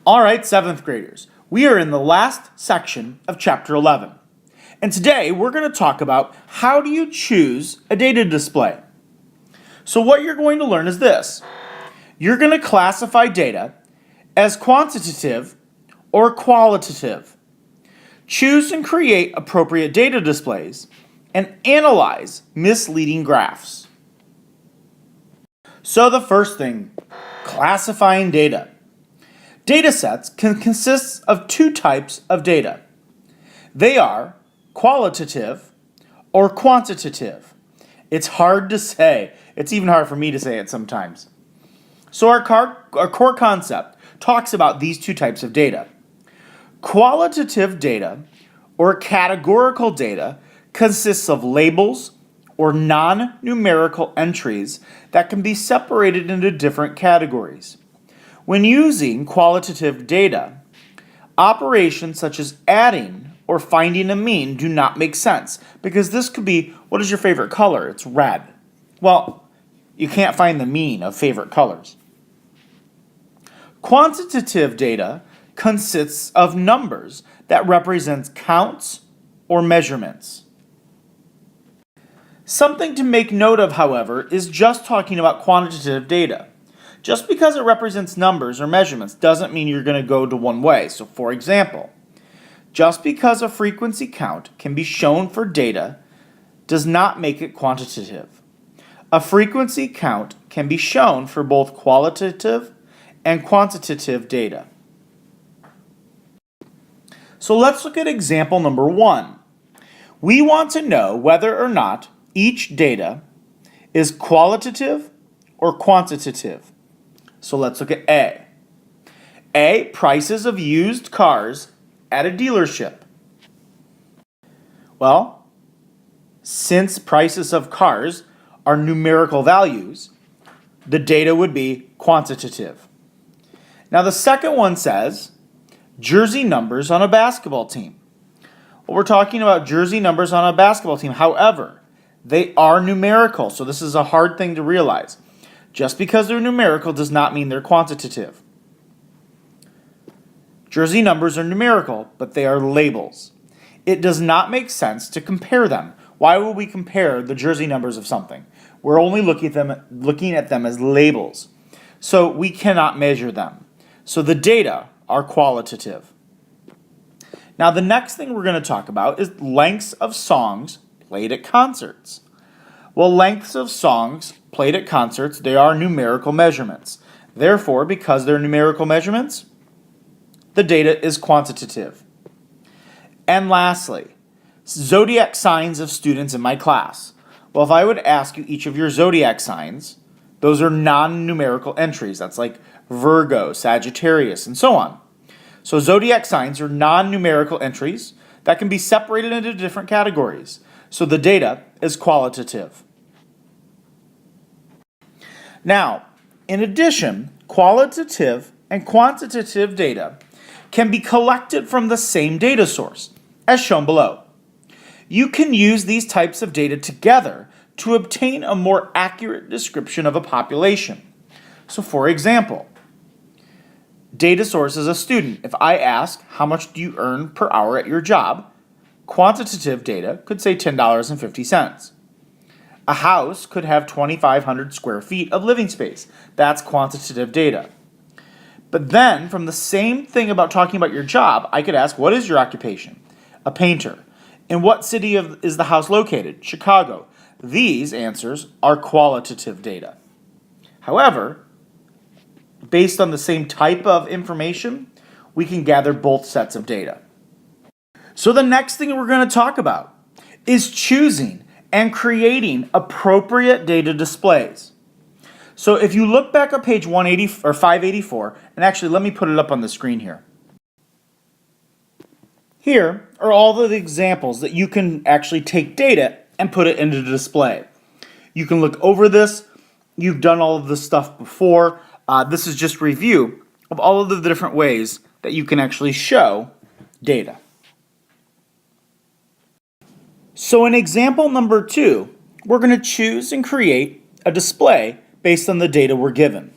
All right, 7th graders, we are in the last section of Chapter 11. And today we're going to talk about how do you choose a data display. So what you're going to learn is this. You're going to classify data as quantitative or qualitative. Choose and create appropriate data displays and analyze misleading graphs. So the first thing, classifying data. Data sets can consist of two types of data. They are qualitative or quantitative. It's hard to say. It's even hard for me to say it sometimes. So our core concept talks about these two types of data. Qualitative data or categorical data consists of labels or non-numerical entries that can be separated into different categories. When using qualitative data, operations such as adding or finding a mean do not make sense because this could be, what is your favorite color? It's red. Well, you can't find the mean of favorite colors. Quantitative data consists of numbers that represent counts or measurements. Something to make note of, however, is just talking about quantitative data. Just because it represents numbers or measurements doesn't mean you're going to go to one way. So for example, just because a frequency count can be shown for data does not make it quantitative. A frequency count can be shown for both qualitative and quantitative data. So let's look at example number 1. We want to know whether or not each data is qualitative or quantitative. So let's look at A. A, prices of used cars at a dealership. Well, since prices of cars are numerical values, the data would be quantitative. Now the second one says jersey numbers on a basketball team. Well, we're talking about jersey numbers on a basketball team. However, they are numerical, so this is a hard thing to realize. Just because they're numerical does not mean they're quantitative. Jersey numbers are numerical, but they are labels. It does not make sense to compare them. Why would we compare the jersey numbers of something? We're only looking at them as labels. So we cannot measure them. So the data are qualitative. Now the next thing we're going to talk about is lengths of songs played at concerts. Well, lengths of songs played at concerts, they are numerical measurements. Therefore, because they're numerical measurements, the data is quantitative. And lastly, zodiac signs of students in my class. Well, if I would ask you each of your zodiac signs, those are non-numerical entries. That's like Virgo, Sagittarius, and so on. So zodiac signs are non-numerical entries that can be separated into different categories. So the data is qualitative. Now, in addition, qualitative and quantitative data can be collected from the same data source, as shown below. You can use these types of data together to obtain a more accurate description of a population. So for example, data source is a student. If I ask, how much do you earn per hour at your job? Quantitative data could say $10.50. A house could have 2,500 square feet of living space. That's quantitative data. But then, from the same thing about talking about your job, I could ask, what is your occupation? A painter. In what city is the house located? Chicago. These answers are qualitative data. However, based on the same type of information, we can gather both sets of data. So the next thing we're going to talk about is choosing and creating appropriate data displays. So if you look back at page 180 or 584, and actually let me put it up on the screen here. Here are all of the examples that you can actually take data and put it into the display. You can look over this. You've done all of this stuff before. This is just review of all of the different ways that you can actually show data. So in example number 2, we're going to choose and create a display based on the data we're given.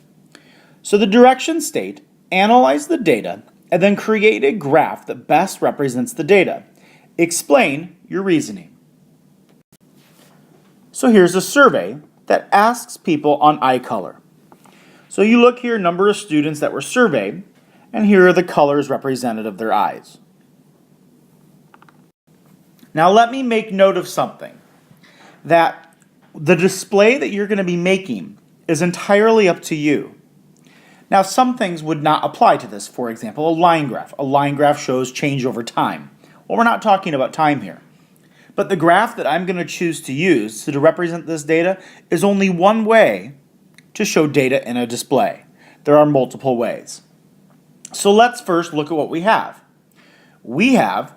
So the directions state Analyze the data and then create a graph that best represents the data. Explain your reasoning. So here's a survey that asks people on eye color. So you look here, number of students that were surveyed, and here are the colors representative of their eyes. Now let me make note of something, that the display that you're going to be making is entirely up to you. Now some things would not apply to this. For example, a line graph. A line graph shows change over time. Well, we're not talking about time here. But the graph that I'm going to choose to use to represent this data is only one way to show data in a display. There are multiple ways. So let's first look at what we have. We have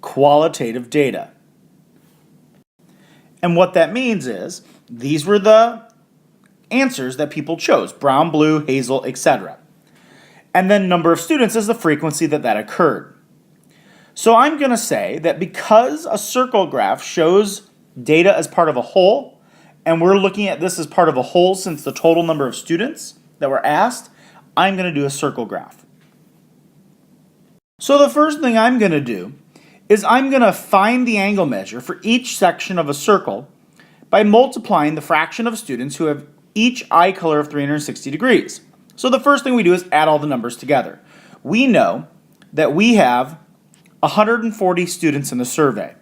qualitative data. And what that means is these were the answers that people chose: brown, blue, hazel, etc. And then number of students is the frequency that occurred. So I'm going to say that because a circle graph shows data as part of a whole, and we're looking at this as part of a whole since the total number of students that were asked, I'm going to do a circle graph. So the first thing I'm going to do is I'm going to find the angle measure for each section of a circle by multiplying the fraction of students who have each eye color of 360 degrees. So the first thing we do is add all the numbers together. We know that we have 140 students in the survey.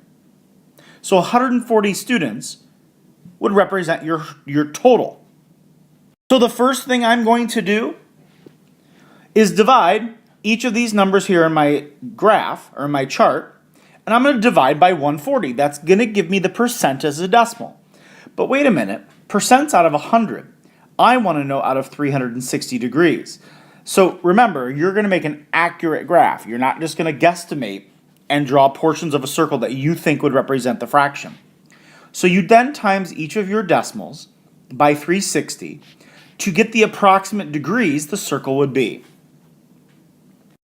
So 140 students would represent your total. So the first thing I'm going to do is divide each of these numbers here in my graph or in my chart, and I'm going to divide by 140. That's going to give me the percent as a decimal. But wait a minute, percents out of 100. I want to know out of 360 degrees. So remember, you're going to make an accurate graph. You're not just going to guesstimate and draw portions of a circle that you think would represent the fraction. So you then times each of your decimals by 360 to get the approximate degrees the circle would be.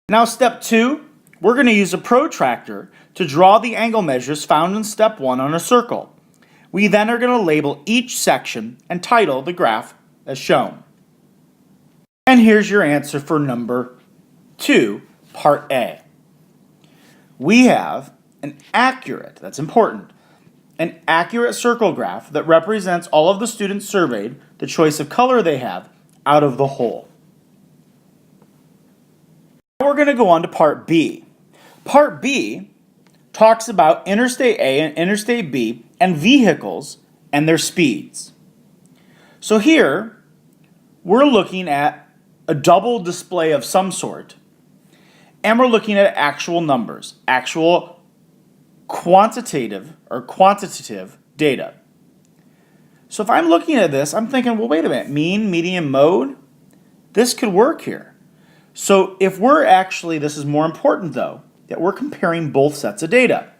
Now step 2, we're going to use a protractor to draw the angle measures found in step 1 on a circle. We then are going to label each section and title the graph as shown. And here's your answer for number 2, part A. We have an accurate, that's important, an accurate circle graph that represents all of the students surveyed, the choice of color they have, out of the whole. Now we're going to go on to part B. Part B talks about Interstate A and Interstate B and vehicles and their speeds. So here, we're looking at a double display of some sort, and we're looking at actual numbers, actual quantitative data. So if I'm looking at this, I'm thinking, well, wait a minute, mean, median, mode, this could work here. So if we're actually, this is more important though, that we're comparing both sets of data.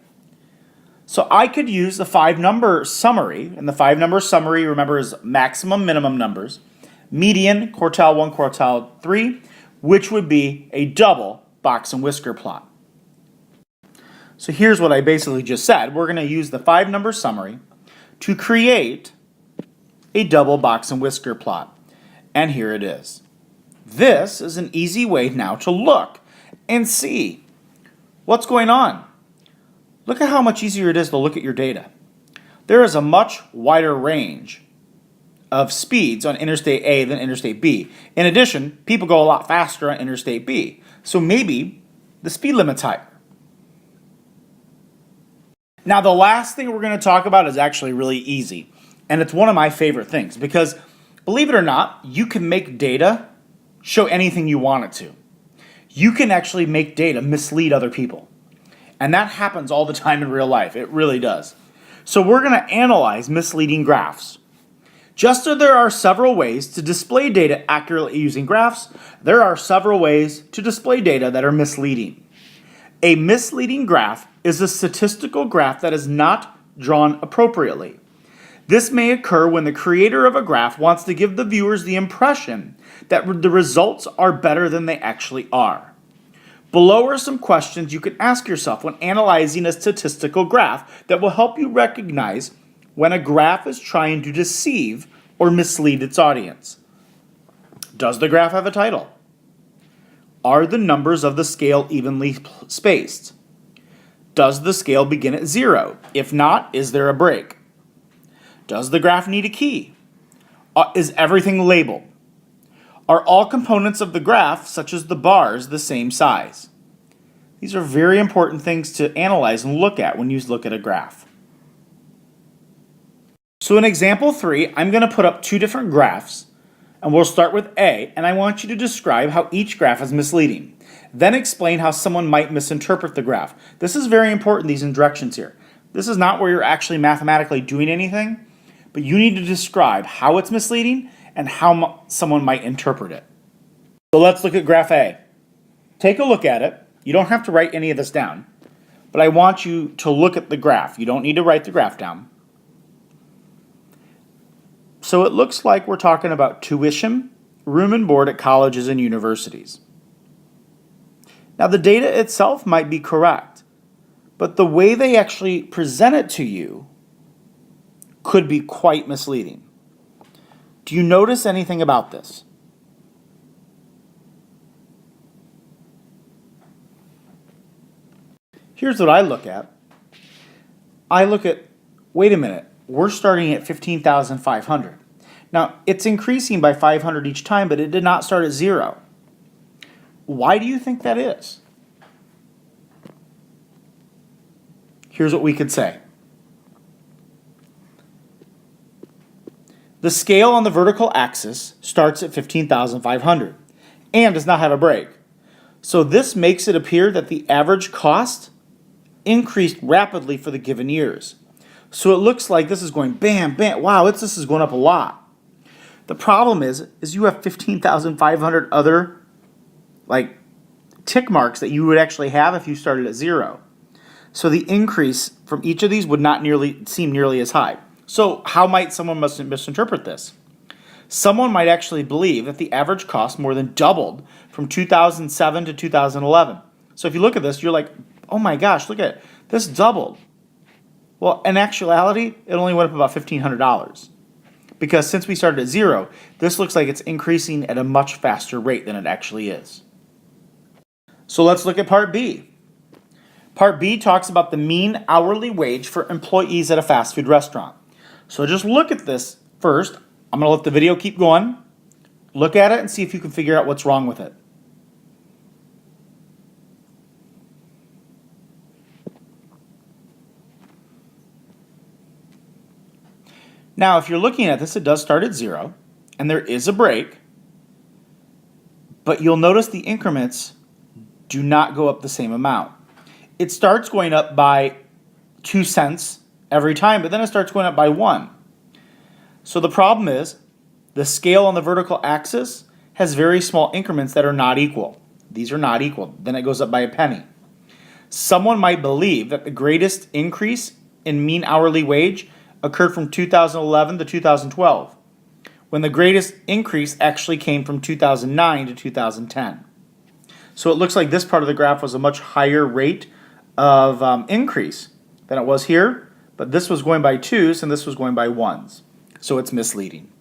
So I could use the 5-number summary, and the 5-number summary, remember, is maximum, minimum numbers, median, quartile 1, quartile 3, which would be a double box and whisker plot. So here's what I basically just said. We're going to use the 5-number summary to create a double box and whisker plot. And here it is. This is an easy way now to look and see what's going on. Look at how much easier it is to look at your data. There is a much wider range of speeds on Interstate A than Interstate B. In addition, people go a lot faster on Interstate B. So maybe the speed limit's higher. Now the last thing we're going to talk about is actually really easy. And it's one of my favorite things because, believe it or not, you can make data show anything you want it to. You can actually make data mislead other people. And that happens all the time in real life. It really does. So we're going to analyze misleading graphs. Just as there are several ways to display data accurately using graphs, there are several ways to display data that are misleading. A misleading graph is a statistical graph that is not drawn appropriately. This may occur when the creator of a graph wants to give the viewers the impression that the results are better than they actually are. Below are some questions you can ask yourself when analyzing a statistical graph that will help you recognize when a graph is trying to deceive or mislead its audience. Does the graph have a title? Are the numbers of the scale evenly spaced? Does the scale begin at 0? If not, is there a break? Does the graph need a key? Is everything labeled? Are all components of the graph, such as the bars, the same size? These are very important things to analyze and look at when you look at a graph. So in example 3, I'm going to put up two different graphs, and we'll start with A, and I want you to describe how each graph is misleading. Then explain how someone might misinterpret the graph. This is very important, these directions here. This is not where you're actually mathematically doing anything, but you need to describe how it's misleading and how someone might interpret it. So let's look at graph A. Take a look at it. You don't have to write any of this down, but I want you to look at the graph. You don't need to write the graph down. So it looks like we're talking about tuition, room and board at colleges and universities. Now the data itself might be correct, but the way they actually present it to you could be quite misleading. Do you notice anything about this? Here's what I look at. Wait a minute, we're starting at 15,500. Now, it's increasing by 500 each time, but it did not start at 0. Why do you think that is? Here's what we could say. The scale on the vertical axis starts at 15,500 and does not have a break. So this makes it appear that the average cost increased rapidly for the given years. So it looks like this is going bam, bam, wow, this is going up a lot. The problem is you have 15,500 other tick marks that you would actually have if you started at 0. So the increase from each of these would not seem nearly as high. So how might someone misinterpret this? Someone might actually believe that the average cost more than doubled from 2007 to 2011. So if you look at this, you're like, oh my gosh, look at it. This doubled. Well, in actuality, it only went up about $1,500. Because since we started at 0, this looks like it's increasing at a much faster rate than it actually is. So let's look at part B. Part B talks about the mean hourly wage for employees at a fast food restaurant. So just look at this first. I'm going to let the video keep going. Look at it and see if you can figure out what's wrong with it. Now, if you're looking at this, it does start at 0, and there is a break, but you'll notice the increments do not go up the same amount. It starts going up by 2 cents every time, but then it starts going up by 1. So the problem is the scale on the vertical axis has very small increments that are not equal. These are not equal. Then it goes up by a penny. Someone might believe that the greatest increase in mean hourly wage occurred from 2011 to 2012, when the greatest increase actually came from 2009 to 2010. So it looks like this part of the graph was a much higher rate of increase than it was here, but this was going by 2s and this was going by 1s. So it's misleading.